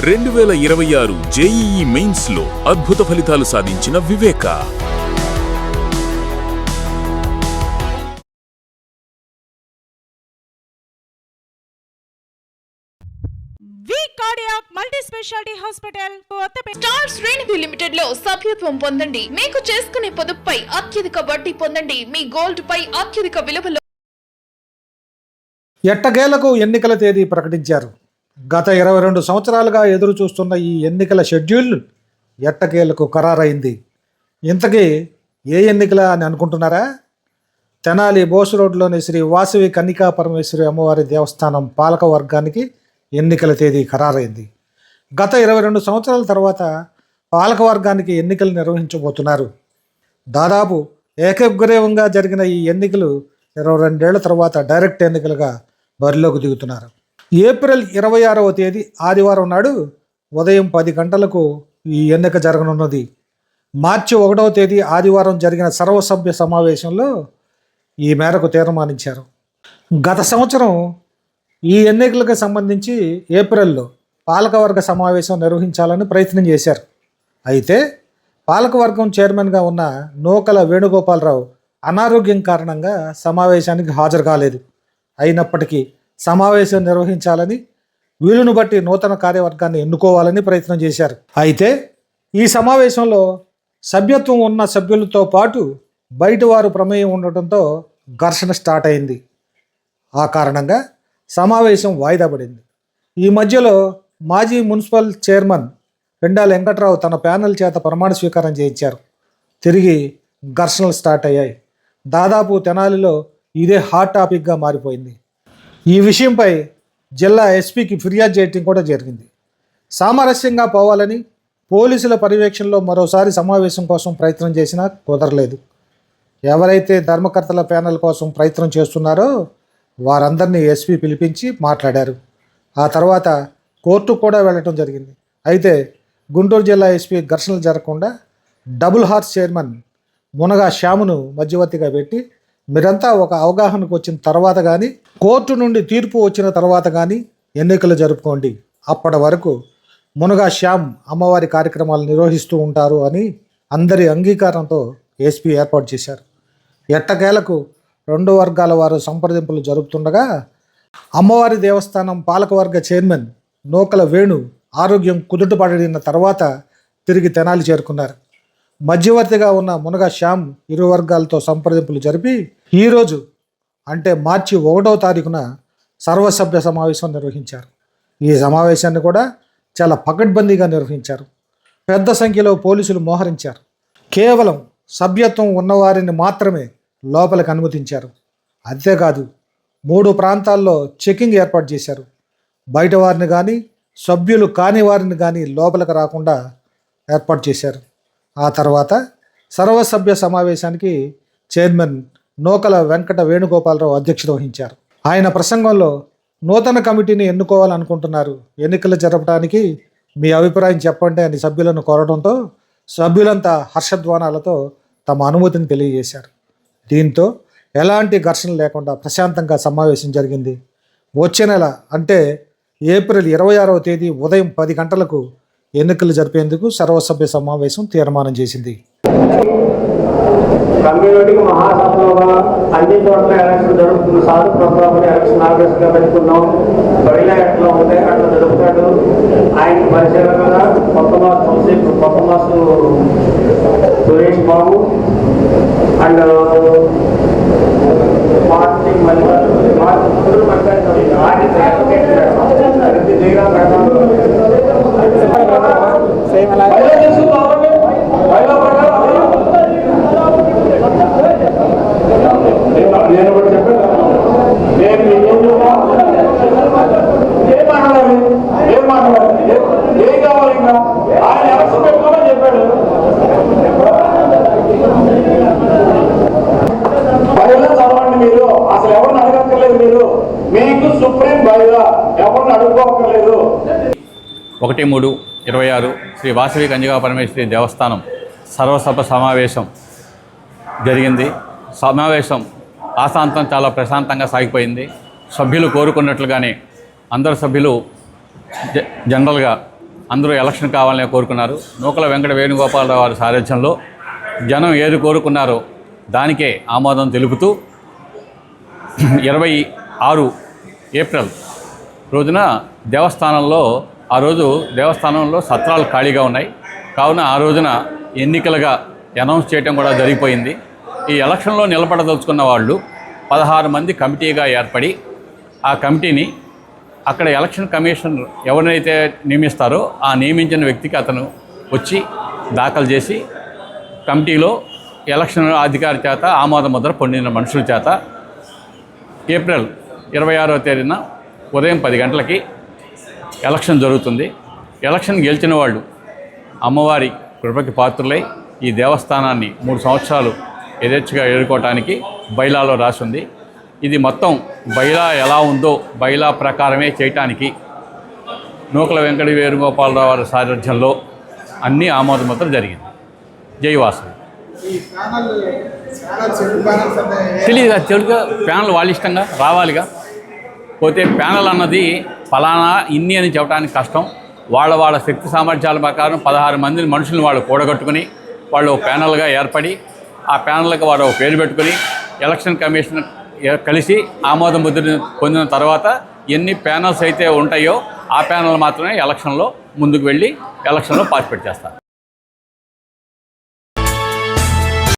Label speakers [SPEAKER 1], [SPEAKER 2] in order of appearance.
[SPEAKER 1] 2026 JEE mains లో అద్భుత ఫలితాలు సాధించిన వివేక.
[SPEAKER 2] మల్టీ స్పెషాలిటీ హాస్పిటల్
[SPEAKER 3] స్టార్ శ్రేణి లిమిటెడ్ లో సభ్యత్వం పొందండి. మీకు చేసుకునే పొదుపుపై అత్యధిక వడ్డీ పొందండి. మీ గోల్డ్ పై అత్యధిక విలువలో.
[SPEAKER 4] ఎట్టకేలకు ఎన్నికల తేదీ ప్రకటించారు. గత 22 సంవత్సరాలుగా ఎదురు చూస్తున్న ఈ ఎన్నికల షెడ్యూల్ ఎట్టకేలకు ఖరారైంది. ఇంతకీ ఏ ఎన్నికల అని అనుకుంటున్నారా? తెనాలి బోస్ రోడ్లోని శ్రీ వాసవి కన్నికా పరమేశ్వరి అమ్మవారి దేవస్థానం పాలక వర్గానికి ఎన్నికల తేదీ ఖరారైంది. గత 22 సంవత్సరాల తర్వాత పాలక వర్గానికి ఎన్నికలు నిర్వహించబోతున్నారు. దాదాపు ఏకగ్రీవంగా జరిగిన ఈ ఎన్నికలు 22 ఏళ్ల తర్వాత డైరెక్ట్ ఎన్నికలుగా బరిలోకి దిగుతున్నారు. ఏప్రిల్ 26వ తేదీ ఆదివారం నాడు ఉదయం 10 గంటలకు ఈ ఎన్నిక జరగనున్నది. మార్చి 1వ తేదీ ఆదివారం జరిగిన సర్వసభ్య సమావేశంలో ఈ మేరకు తీర్మానించారు. గత సంవత్సరం ఈ ఎన్నికలకు సంబంధించి ఏప్రిల్లో పాలకవర్గ సమావేశం నిర్వహించాలని ప్రయత్నం చేశారు. అయితే పాలకవర్గం చైర్మన్గా ఉన్న నూకల వేణుగోపాలరావు అనారోగ్యం కారణంగా సమావేశానికి హాజరు కాలేదు. అయినప్పటికీ సమావేశం నిర్వహించాలని, వీలును బట్టి నూతన కార్యవర్గాన్ని ఎన్నుకోవాలని ప్రయత్నం చేశారు. అయితే ఈ సమావేశంలో సభ్యత్వం ఉన్న సభ్యులతో పాటు బయట వారు ప్రమేయం ఉండటంతో ఘర్షణ స్టార్ట్ అయింది. ఆ కారణంగా సమావేశం వాయిదా పడింది. ఈ మధ్యలో మాజీ మున్సిపల్ చైర్మన్ పెండాల వెంకట్రావు తన ప్యానెల్ చేత ప్రమాణ స్వీకారం చేయించారు. తిరిగి ఘర్షణలు స్టార్ట్ అయ్యాయి. దాదాపు తెనాలిలో ఇదే హాట్ టాపిక్గా మారిపోయింది. ఈ విషయంపై జిల్లా ఎస్పీకి ఫిర్యాదు చేయడం కూడా జరిగింది. సామరస్యంగా పోవాలని పోలీసుల పర్యవేక్షణలో మరోసారి సమావేశం కోసం ప్రయత్నం చేసినా కుదరలేదు. ఎవరైతే ధర్మకర్తల ప్యానెల్ కోసం ప్రయత్నం చేస్తున్నారో వారందరినీ ఎస్పీ పిలిపించి మాట్లాడారు. ఆ తర్వాత కోర్టుకు కూడా వెళ్ళటం జరిగింది. అయితే గుంటూరు జిల్లా ఎస్పీ ఘర్షణలు జరగకుండా డబుల్ హార్స్ చైర్మన్ మునగా శ్యామును మధ్యవర్తిగా పెట్టి, మీరంతా ఒక అవగాహనకు వచ్చిన తర్వాత కానీ, కోర్టు నుండి తీర్పు వచ్చిన తర్వాత కానీ ఎన్నికలు జరుపుకోండి, అప్పటి వరకు మునగా శ్యామ్ అమ్మవారి కార్యక్రమాలు నిర్వహిస్తూ ఉంటారు అని అందరి అంగీకారంతో ఎస్పీ ఏర్పాటు చేశారు. ఎట్టకేలకు 2 వర్గాల వారు సంప్రదింపులు జరుపుతుండగా అమ్మవారి దేవస్థానం పాలకవర్గ చైర్మన్ నూకల వేణు ఆరోగ్యం కుదుటపడిన తర్వాత తిరిగి తెనాలి చేరుకున్నారు. మధ్యవర్తిగా ఉన్న మునగా శ్యామ్ ఇరు వర్గాలతో సంప్రదింపులు జరిపి ఈరోజు అంటే మార్చి 1వ తారీఖున సర్వసభ్య సమావేశం నిర్వహించారు. ఈ సమావేశాన్ని కూడా చాలా పకడ్బందీగా నిర్వహించారు. పెద్ద సంఖ్యలో పోలీసులు మోహరించారు. కేవలం సభ్యత్వం ఉన్నవారిని మాత్రమే లోపలికి అనుమతించారు. అంతేకాదు 3 ప్రాంతాల్లో చెకింగ్ ఏర్పాటు చేశారు. బయట వారిని కానీ, సభ్యులు కాని వారిని కానీ లోపలికి రాకుండా ఏర్పాటు చేశారు. ఆ తర్వాత సర్వసభ్య సమావేశానికి చైర్మన్ నూకల వెంకట వేణుగోపాలరావు అధ్యక్షత వహించారు. ఆయన ప్రసంగంలో నూతన కమిటీని ఎన్నుకోవాలనుకుంటున్నారు, ఎన్నికలు జరపడానికి మీ అభిప్రాయం చెప్పండి అని సభ్యులను కోరడంతో సభ్యులంతా హర్షధ్వానాలతో తమ అనుమతిని తెలియజేశారు. దీంతో ఎలాంటి ఘర్షణ లేకుండా ప్రశాంతంగా సమావేశం జరిగింది. వచ్చే నెల అంటే ఏప్రిల్ 26వ తేదీ ఉదయం 10 గంటలకు ఎన్నికలు జరిపేందుకు సర్వసభ్య సమావేశం తీర్మానం చేసింది.
[SPEAKER 5] కమ్యూనిటీకి మహాసభలుగా అన్ని చోట్ల ఎలక్షన్ జరుగుతుంది. సాధు ప్రభుత్వం ఎలక్షన్ ఆఫీస్గా పెట్టుకున్నాం. బడిలో ఎట్లా ఉంటే అట్లా జరుగుతాడు. ఆయన పరిశీలనగా కొత్త mass Suresh Babu and party నేను ఒకటి చెప్పాను. నేను ఏం మాట్లాడాలి ఏం కావాలి ఇంకా ఆయన ఎలక్షన్ పెట్టుకోమని చెప్పాడు. బయలు చదవండి. మీరు అసలు ఎవరిని అడగక్కర్లేదు. మీరు మీకు సుప్రీం బయలు ఎవరిని అడుగుకోక్కర్లేదు.
[SPEAKER 6] 1/3/26 శ్రీ వాసవి కన్యకా పరమేశ్వరి దేవస్థానం సర్వసభ సమావేశం జరిగింది. సమావేశం ఆశాంతం చాలా ప్రశాంతంగా సాగిపోయింది. సభ్యులు కోరుకున్నట్లుగానే అందరు సభ్యులు జనరల్గా అందరూ ఎలక్షన్ కావాలని కోరుకున్నారు. నూకల వెంకట వేణుగోపాలరావు వారి సారథ్యంలో జనం ఏది కోరుకున్నారో దానికే ఆమోదం తెలుపుతూ 26 ఏప్రిల్ రోజున ఆ రోజు దేవస్థానంలో సత్రాలు ఖాళీగా ఉన్నాయి. కావున ఆ రోజున ఎన్నికలుగా అనౌన్స్ చేయడం కూడా జరిగిపోయింది. ఈ ఎలక్షన్లో నిలబడదలుచుకున్న వాళ్ళు 16 మంది కమిటీగా ఏర్పడి ఆ కమిటీని అక్కడ ఎలక్షన్ కమిషన్ ఎవరినైతే నియమిస్తారో ఆ నియమించిన వ్యక్తికి అతను వచ్చి దాఖలు చేసి కమిటీలో ఎలక్షన్ అధికారి చేత ఆమోద ముద్ర పొందిన మనుషుల చేత ఏప్రిల్ 26వ తేదీన ఉదయం 10 గంటలకి ఎలక్షన్ జరుగుతుంది. ఎలక్షన్ గెలిచిన వాళ్ళు అమ్మవారి కృపకి పాత్రులై ఈ దేవస్థానాన్ని 3 సంవత్సరాలు యథేచ్ఛగా ఎదుర్కోవటానికి బైలాలో రాసింది. ఇది మొత్తం బైలా ఎలా ఉందో బైలా ప్రకారమే చేయటానికి నూకల వెంకట వేణుగోపాలరావు వారి సారథ్యంలో అన్ని ఆమోదముద్ర జరిగింది. జై వాసవి. తెలియదుగా తెలుగుగా ప్యానల్ వాళ్ళ ఇష్టంగా రావాలిగా. పోతే ప్యానల్ అన్నది ఫలానా ఇన్ని అని చెప్పడానికి కష్టం. వాళ్ళ శక్తి సామర్థ్యాల ప్రకారం 16 మంది మనుషులను వాళ్ళు కూడగట్టుకుని వాళ్ళు ప్యానల్గా ఏర్పడి ఆ ప్యానల్కి వారు పేరు పెట్టుకుని ఎలక్షన్ కమిషన్ కలిసి ఆమోద ముద్ర పొందిన తర్వాత ఎన్ని ప్యానల్స్ అయితే ఉంటాయో ఆ ప్యానల్ మాత్రమే ఎలక్షన్లో ముందుకు వెళ్ళి ఎలక్షన్లో పార్టిసిపేట్ చేస్తారు.